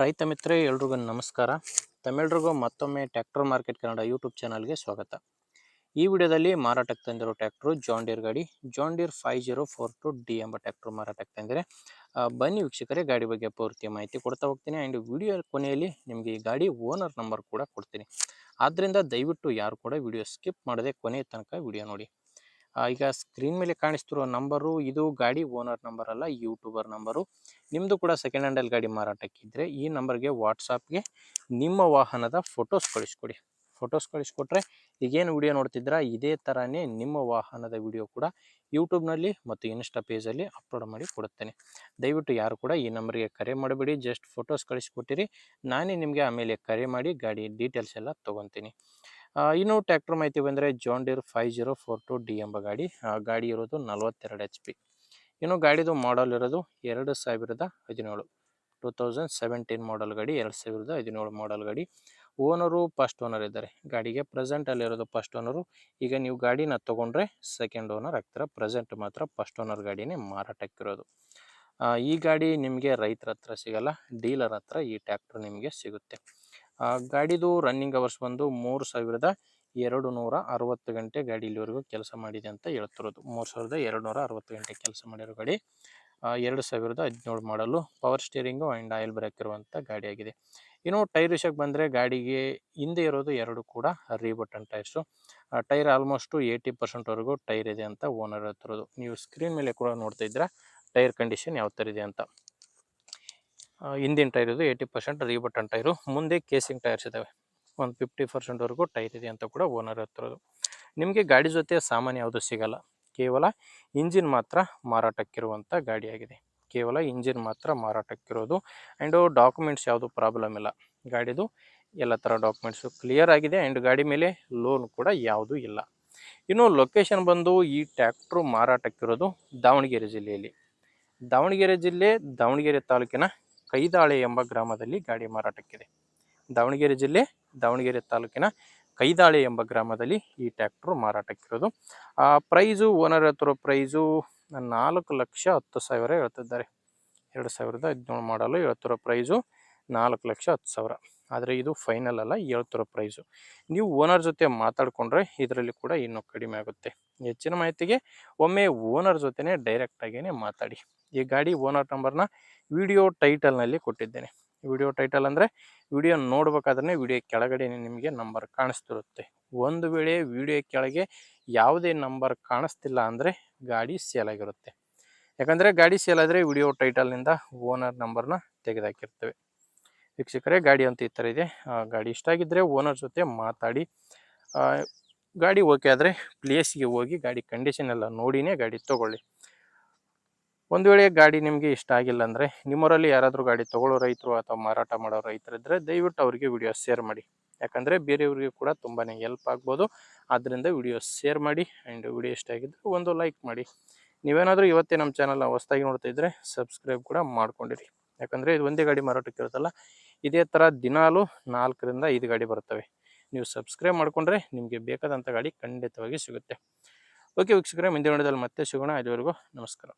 ರೈತ ಮಿತ್ರರೇ ಎಲ್ರಿಗೂ ನಮಸ್ಕಾರ. ತಮ್ಮೆಲ್ರಿಗೂ ಮತ್ತೊಮ್ಮೆ ಟ್ರ್ಯಾಕ್ಟರ್ ಮಾರ್ಕೆಟ್ ಕನ್ನಡ ಯೂಟ್ಯೂಬ್ ಚಾನಲ್ಗೆ ಸ್ವಾಗತ. ಈ ವಿಡಿಯೋದಲ್ಲಿ ಮಾರಾಟಕ್ಕೆ ತಂದಿರೋ ಟ್ರ್ಯಾಕ್ಟರ್ ಜಾನ್ ಡೀರ್ ಗಾಡಿ ಜಾನ್ ಡೀರ್ 5042D ಎಂಬ ಟ್ರ್ಯಾಕ್ಟರ್ ಮಾರಾಟಕ್ಕೆ ತಂದಿದೆ. ಬನ್ನಿ ವೀಕ್ಷಕರೇ, ಗಾಡಿ ಬಗ್ಗೆ ಪೂರ್ತಿ ಮಾಹಿತಿ ಕೊಡ್ತಾ ಹೋಗ್ತೀನಿ. ಆ್ಯಂಡ್ ವಿಡಿಯೋ ಕೊನೆಯಲ್ಲಿ ನಿಮಗೆ ಈ ಗಾಡಿ ಓನರ್ ನಂಬರ್ ಕೂಡ ಕೊಡ್ತೀನಿ. ಆದ್ದರಿಂದ ದಯವಿಟ್ಟು ಯಾರು ಕೂಡ ವಿಡಿಯೋ ಸ್ಕಿಪ್ ಮಾಡದೆ ಕೊನೆ ತನಕ ವಿಡಿಯೋ ನೋಡಿ. ಈಗ ಸ್ಕ್ರೀನ್ ಮೇಲೆ ಕಾಣಿಸ್ತಿರೋ ನಂಬರು ಇದು ಗಾಡಿ ಓನರ್ ನಂಬರ್ ಅಲ್ಲ, ಯೂಟ್ಯೂಬರ್ ನಂಬರು. ನಿಮ್ಮದು ಕೂಡ ಸೆಕೆಂಡ್ ಹ್ಯಾಂಡಲ್ ಗಾಡಿ ಮಾರಾಟಕ್ಕಿದ್ದರೆ ಈ ನಂಬರ್ಗೆ ವಾಟ್ಸಾಪ್ಗೆ ನಿಮ್ಮ ವಾಹನದ ಫೋಟೋಸ್ ಕಳಿಸ್ಕೊಡಿ. ಫೋಟೋಸ್ ಕಳಿಸ್ಕೊಟ್ರೆ ಈಗೇನು ವಿಡಿಯೋ ನೋಡ್ತಿದ್ದೀರಾ ಇದೇ ಥರನೇ ನಿಮ್ಮ ವಾಹನದ ವಿಡಿಯೋ ಕೂಡ ಯೂಟ್ಯೂಬ್ನಲ್ಲಿ ಮತ್ತು ಇನ್ಸ್ಟಾ ಪೇಜಲ್ಲಿ ಅಪ್ಲೋಡ್ ಮಾಡಿ ಕೊಡುತ್ತೇನೆ. ದಯವಿಟ್ಟು ಯಾರು ಕೂಡ ಈ ನಂಬರ್ಗೆ ಕರೆ ಮಾಡಬೇಡಿ, ಜಸ್ಟ್ ಫೋಟೋಸ್ ಕಳಿಸ್ಕೊಟ್ಟಿರಿ, ನಾನೇ ನಿಮಗೆ ಆಮೇಲೆ ಕರೆ ಮಾಡಿ ಗಾಡಿ ಡೀಟೇಲ್ಸ್ ಎಲ್ಲ ತೊಗೊತೀನಿ. ಇನ್ನು ಟ್ರ್ಯಾಕ್ಟರ್ ಮಾಹಿತಿ ಬಂದರೆ ಜಾನ್ ಡೀರ್ 5042D ಎಂಬ ಗಾಡಿ ಇರೋದು 42 HP. ಇನ್ನು ಗಾಡಿದು ಮಾಡಲ್ ಇರೋದು 2017 2017 ಮಾಡಲ್ ಗಾಡಿ, 2017 ಮಾಡಲ್ ಗಾಡಿ. ಓನರು ಫಸ್ಟ್ ಓನರ್ ಇದ್ದಾರೆ. ಗಾಡಿಗೆ ಪ್ರೆಸೆಂಟಲ್ಲಿರೋದು ಫಸ್ಟ್ ಓನರು. ಈಗ ನೀವು ಗಾಡಿನ ತೊಗೊಂಡ್ರೆ ಸೆಕೆಂಡ್ ಓನರ್ ಆಗ್ತಾರೆ. ಪ್ರೆಸೆಂಟ್ ಮಾತ್ರ ಫಸ್ಟ್ ಓನರ್ ಗಾಡಿನೇ ಮಾರಾಟಕ್ಕಿರೋದು. ಈ ಗಾಡಿ ನಿಮಗೆ ರೈತರ ಹತ್ರ ಸಿಗಲ್ಲ, ಡೀಲರ್ ಹತ್ರ ಈ ಟ್ರ್ಯಾಕ್ಟರ್ ನಿಮಗೆ ಸಿಗುತ್ತೆ. ಗಾಡಿದು ರನ್ನಿಂಗ್ ಅವರ್ಸ್ ಬಂದು 3260 ಗಂಟೆ ಗಾಡಿ ಇಲ್ಲಿವರೆಗೂ ಕೆಲಸ ಮಾಡಿದೆ ಅಂತ ಹೇಳ್ತಿರೋದು. 3260 ಗಂಟೆ ಕೆಲಸ ಮಾಡಿರೋ ಗಾಡಿ. 2017 ಮಾಡಲು, power steering and oil brake ಇರುವಂಥ ಗಾಡಿಯಾಗಿದೆ. ಇನ್ನು ಟೈರ್ ವಿಷಯಕ್ಕೆ ಬಂದರೆ ಗಾಡಿಗೆ ಹಿಂದೆ ಇರೋದು ಎರಡು ಕೂಡ ರೀಬಟನ್ ಟೈರ್ಸು. ಟೈರ್ ಆಲ್ಮೋಸ್ಟು 80% ಟೈರ್ ಇದೆ ಅಂತ ಓನರ್ ಹೇಳ್ತಿರೋದು. ನೀವು ಸ್ಕ್ರೀನ್ ಮೇಲೆ ಕೂಡ ನೋಡ್ತಾ ಇದ್ದೀರಾ ಟೈರ್ ಕಂಡೀಷನ್ ಯಾವ ಥರ ಇದೆ ಅಂತ. ಹಿಂದಿನ ಟೈರ್ ಇದು 80% ರೀಬಟನ್ ಟೈರು. ಮುಂದೆ ಕೇಸಿಂಗ್ ಟೈರ್ಸ್ ಇದ್ದಾವೆ, ಒಂದು 50% ಟೈರ್ ಇದೆ ಅಂತ ಕೂಡ ಓನರ್ ಹೇಳ್ತಿರೋದು. ನಿಮಗೆ ಗಾಡಿ ಜೊತೆ ಸಾಮಾನ್ಯ ಯಾವುದು ಸಿಗಲ್ಲ, ಕೇವಲ ಇಂಜಿನ್ ಮಾತ್ರ ಮಾರಾಟಕ್ಕಿರುವಂಥ ಗಾಡಿಯಾಗಿದೆ. ಕೇವಲ ಇಂಜಿನ್ ಮಾತ್ರ ಮಾರಾಟಕ್ಕಿರೋದು. ಆ್ಯಂಡು ಡಾಕ್ಯುಮೆಂಟ್ಸ್ ಯಾವುದು ಪ್ರಾಬ್ಲಮ್ ಇಲ್ಲ. ಗಾಡಿದು ಎಲ್ಲ ಥರ ಡಾಕ್ಯುಮೆಂಟ್ಸು ಕ್ಲಿಯರ್ ಆಗಿದೆ. ಆ್ಯಂಡ್ ಗಾಡಿ ಮೇಲೆ ಲೋನ್ ಕೂಡ ಯಾವುದೂ ಇಲ್ಲ. ಇನ್ನು ಲೊಕೇಶನ್ ಬಂದು ಈ ಟ್ರ್ಯಾಕ್ಟ್ರು ಮಾರಾಟಕ್ಕಿರೋದು ದಾವಣಗೆರೆ ಜಿಲ್ಲೆಯಲ್ಲಿ. ದಾವಣಗೆರೆ ಜಿಲ್ಲೆ, ದಾವಣಗೆರೆ ತಾಲೂಕಿನ ಕೈದಾಳೆ ಎಂಬ ಗ್ರಾಮದಲ್ಲಿ ಗಾಡಿ ಮಾರಾಟಕ್ಕಿದೆ. ದಾವಣಗೆರೆ ಜಿಲ್ಲೆ, ದಾವಣಗೆರೆ ತಾಲೂಕಿನ ಕೈದಾಳೆ ಎಂಬ ಗ್ರಾಮದಲ್ಲಿ ಈ ಟ್ರ್ಯಾಕ್ಟ್ರು ಮಾರಾಟಕ್ಕಿರೋದು. ಪ್ರೈಸು ಓನರ್ ಹೇಳ್ತಿರೋ ಪ್ರೈಸು 4,10,00,000 ಹೇಳ್ತಿದ್ದಾರೆ. 2017 ಮಾಡಲು ಹೇಳ್ತಿರೋ ಪ್ರೈಸು 4,10,00,000. ಆದರೆ ಇದು ಫೈನಲ್ ಅಲ್ಲ, ಹೇಳ್ತಿರೋ ಪ್ರೈಸು. ನೀವು ಓನರ್ ಜೊತೆ ಮಾತಾಡಿಕೊಂಡ್ರೆ ಇದರಲ್ಲಿ ಕೂಡ ಇನ್ನೂ ಕಡಿಮೆ ಆಗುತ್ತೆ. ಹೆಚ್ಚಿನ ಮಾಹಿತಿಗೆ ಒಮ್ಮೆ ಓನರ್ ಜೊತೆನೇ ಡೈರೆಕ್ಟಾಗೇ ಮಾತಾಡಿ. ಈ ಗಾಡಿ ಓನರ್ ನಂಬರ್ನ ವಿಡಿಯೋ ಟೈಟಲ್ನಲ್ಲಿ ಕೊಟ್ಟಿದ್ದೇನೆ. ವಿಡಿಯೋ ಟೈಟಲ್ ಅಂದರೆ ವಿಡಿಯೋ ನೋಡ್ಬೇಕಾದ್ರೆ ವಿಡಿಯೋ ಕೆಳಗಡೆ ನಿಮಗೆ ನಂಬರ್ ಕಾಣಿಸ್ತಿರುತ್ತೆ. ಒಂದು ವೇಳೆ ವಿಡಿಯೋ ಕೆಳಗೆ ಯಾವುದೇ ನಂಬರ್ ಕಾಣಿಸ್ತಿಲ್ಲ ಅಂದರೆ ಗಾಡಿ ಸೇಲ್ ಆಗಿರುತ್ತೆ. ಯಾಕಂದರೆ ಗಾಡಿ ಸೇಲ್ ಆದರೆ ವಿಡಿಯೋ ಟೈಟಲ್ನಿಂದ ಓನರ್ ನಂಬರ್ನ ತೆಗೆದುಹಾಕಿರ್ತೇವೆ. ವೀಕ್ಷಕರೇ, ಗಾಡಿ ಅಂತ ಈ ಥರ ಇದೆ. ಗಾಡಿ ಇಷ್ಟ ಆಗಿದ್ದರೆ ಓನರ್ ಜೊತೆ ಮಾತಾಡಿ. ಗಾಡಿ ಓಕೆ ಆದರೆ ಪ್ಲೇಸ್ಗೆ ಹೋಗಿ ಗಾಡಿ ಕಂಡೀಷನ್ ಎಲ್ಲ ನೋಡಿನೇ ಗಾಡಿ ತೊಗೊಳ್ಳಿ. ಒಂದು ವೇಳೆ ಗಾಡಿ ನಿಮಗೆ ಇಷ್ಟ ಆಗಿಲ್ಲ ಅಂದರೆ, ನಿಮ್ಮೂರಲ್ಲಿ ಯಾರಾದರೂ ಗಾಡಿ ತೊಗೊಳ್ಳೋ ರೈತರು ಅಥವಾ ಮಾರಾಟ ಮಾಡೋ ರೈತರಿದ್ದರೆ ದಯವಿಟ್ಟು ಅವರಿಗೆ ವಿಡಿಯೋ ಶೇರ್ ಮಾಡಿ. ಯಾಕಂದರೆ ಬೇರೆಯವರಿಗೆ ಕೂಡ ತುಂಬಾ ಹೆಲ್ಪ್ ಆಗ್ಬೋದು. ಆದ್ದರಿಂದ ವಿಡಿಯೋ ಶೇರ್ ಮಾಡಿ. ಆ್ಯಂಡ್ ವಿಡಿಯೋ ಇಷ್ಟ ಆಗಿದ್ದರೆ ಒಂದು ಲೈಕ್ ಮಾಡಿ. ನೀವೇನಾದರೂ ಇವತ್ತೇ ನಮ್ಮ ಚಾನಲ್ನ ಹೊಸದಾಗಿ ನೋಡ್ತಾ ಇದ್ದರೆ ಸಬ್ಸ್ಕ್ರೈಬ್ ಕೂಡ ಮಾಡ್ಕೊಂಡಿರಿ. ಯಾಕಂದರೆ ಇದು ಒಂದೇ ಗಾಡಿ ಮಾರಾಟಕ್ಕೆ ಇರುತ್ತಲ್ಲ, ಇದೇ ಥರ ದಿನಾಲೂ 4ರಿಂದ 5 ಗಾಡಿ ಬರ್ತವೆ. ನೀವು ಸಬ್ಸ್ಕ್ರೈಬ್ ಮಾಡಿಕೊಂಡ್ರೆ ನಿಮಗೆ ಬೇಕಾದಂಥ ಗಾಡಿ ಖಂಡಿತವಾಗಿ ಸಿಗುತ್ತೆ. ಓಕೆ ವೀಕ್ಷಕರೇ, ಮುಂದಿನ ವಿಡಿಯೋದಲ್ಲಿ ಮತ್ತೆ ಸಿಗೋಣ. ಅಲ್ಲಿವರೆಗೂ ನಮಸ್ಕಾರ.